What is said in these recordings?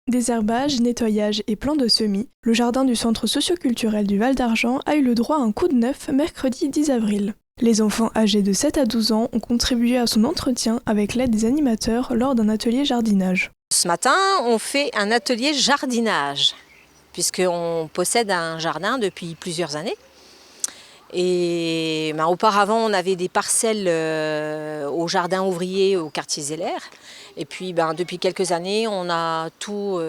Désherbage, nettoyage et plants de semis, le jardin du centre socioculturel du Val d'Argent a eu le droit à un coup de neuf mercredi 10 avril. Les enfants âgés de 7 à 12 ans ont contribué à son entretien avec l'aide des animateurs lors d'un atelier jardinage. Ce matin, on fait un atelier jardinage, puisqu'on possède un jardin depuis plusieurs années. Et auparavant, on avait des parcelles au jardin ouvrier au quartier Zeller. Et puis depuis quelques années, on a tout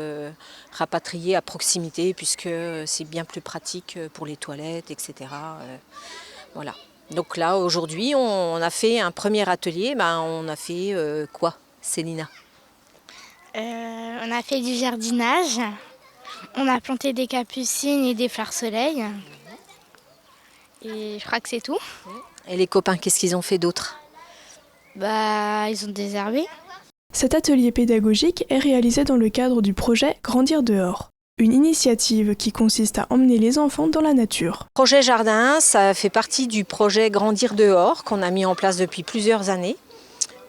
rapatrié à proximité, puisque c'est bien plus pratique pour les toilettes, etc. Voilà. Donc là, aujourd'hui, on a fait un premier atelier. On a fait quoi, Célina? On a fait du jardinage, on a planté des capucines et des fleurs soleil. Et je crois que c'est tout. Et les copains, qu'est-ce qu'ils ont fait d'autre? Ils ont désherbé. Cet atelier pédagogique est réalisé dans le cadre du projet Grandir dehors, une initiative qui consiste à emmener les enfants dans la nature. Le projet jardin, ça fait partie du projet Grandir dehors qu'on a mis en place depuis plusieurs années.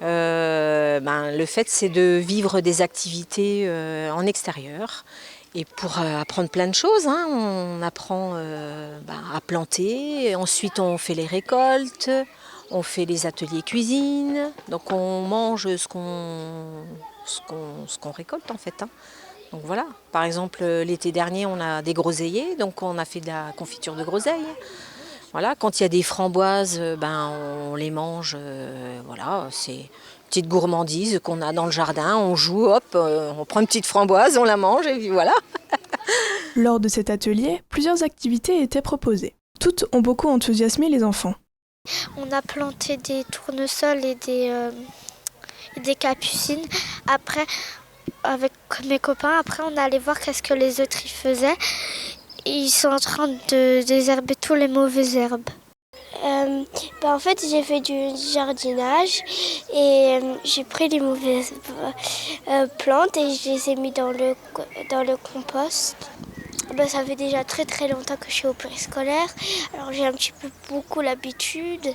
Le fait, c'est de vivre des activités en extérieur. Et pour apprendre plein de choses, on apprend à planter, ensuite on fait les récoltes, on fait les ateliers cuisine, donc on mange ce qu'on récolte en fait. Donc voilà, par exemple l'été dernier on a des groseilliers, donc on a fait de la confiture de groseilles. Voilà, quand il y a des framboises, on les mange, c'est une petite gourmandise qu'on a dans le jardin, on joue, on prend une petite framboise, on la mange et puis voilà. Lors de cet atelier, plusieurs activités étaient proposées. Toutes ont beaucoup enthousiasmé les enfants. On a planté des tournesols et des capucines. Après, avec mes copains, on allait voir qu'est-ce que les autres y faisaient. Ils sont en train de désherber tous les mauvaises herbes. En fait, j'ai fait du jardinage et j'ai pris les mauvaises plantes et je les ai mis dans le compost. Ça fait déjà très très longtemps que je suis au périscolaire, alors j'ai un petit peu beaucoup l'habitude.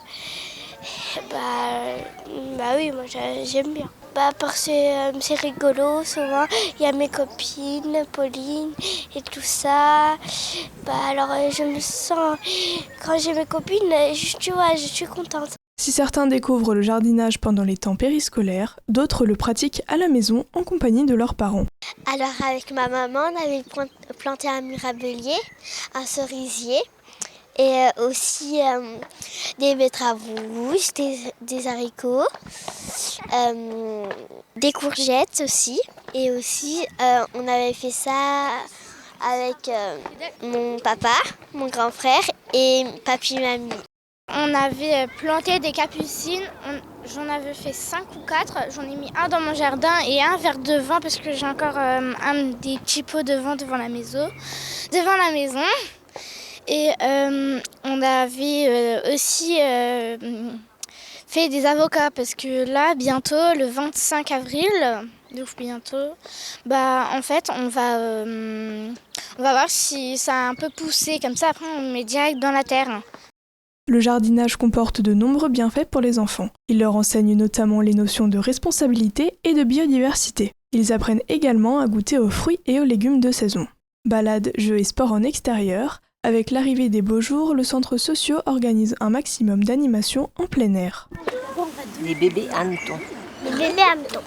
Oui, moi j'aime bien. Parce que c'est rigolo, souvent il y a mes copines, Pauline et tout ça. Je me sens, quand j'ai mes copines, je suis contente. Si certains découvrent le jardinage pendant les temps périscolaires, d'autres le pratiquent à la maison en compagnie de leurs parents. Alors avec ma maman, on avait planté un mirabellier, un cerisier et aussi des betteraves rouges, des haricots, des courgettes aussi. Et aussi on avait fait ça avec mon papa, mon grand frère et papy et mamie. On avait planté des capucines, j'en avais fait 5 ou 4, j'en ai mis un dans mon jardin et un vers devant parce que j'ai encore des petits pots devant la maison. Et on avait aussi fait des avocats parce que là, bientôt, le 25 avril, donc bientôt, en fait, on va voir si ça a un peu poussé, comme ça, après on met direct dans la terre. Le jardinage comporte de nombreux bienfaits pour les enfants. Il leur enseigne notamment les notions de responsabilité et de biodiversité. Ils apprennent également à goûter aux fruits et aux légumes de saison. Balades, jeux et sports en extérieur. Avec l'arrivée des beaux jours, le centre socio organise un maximum d'animations en plein air. Les bébés hannetons. Les bébés hannetons.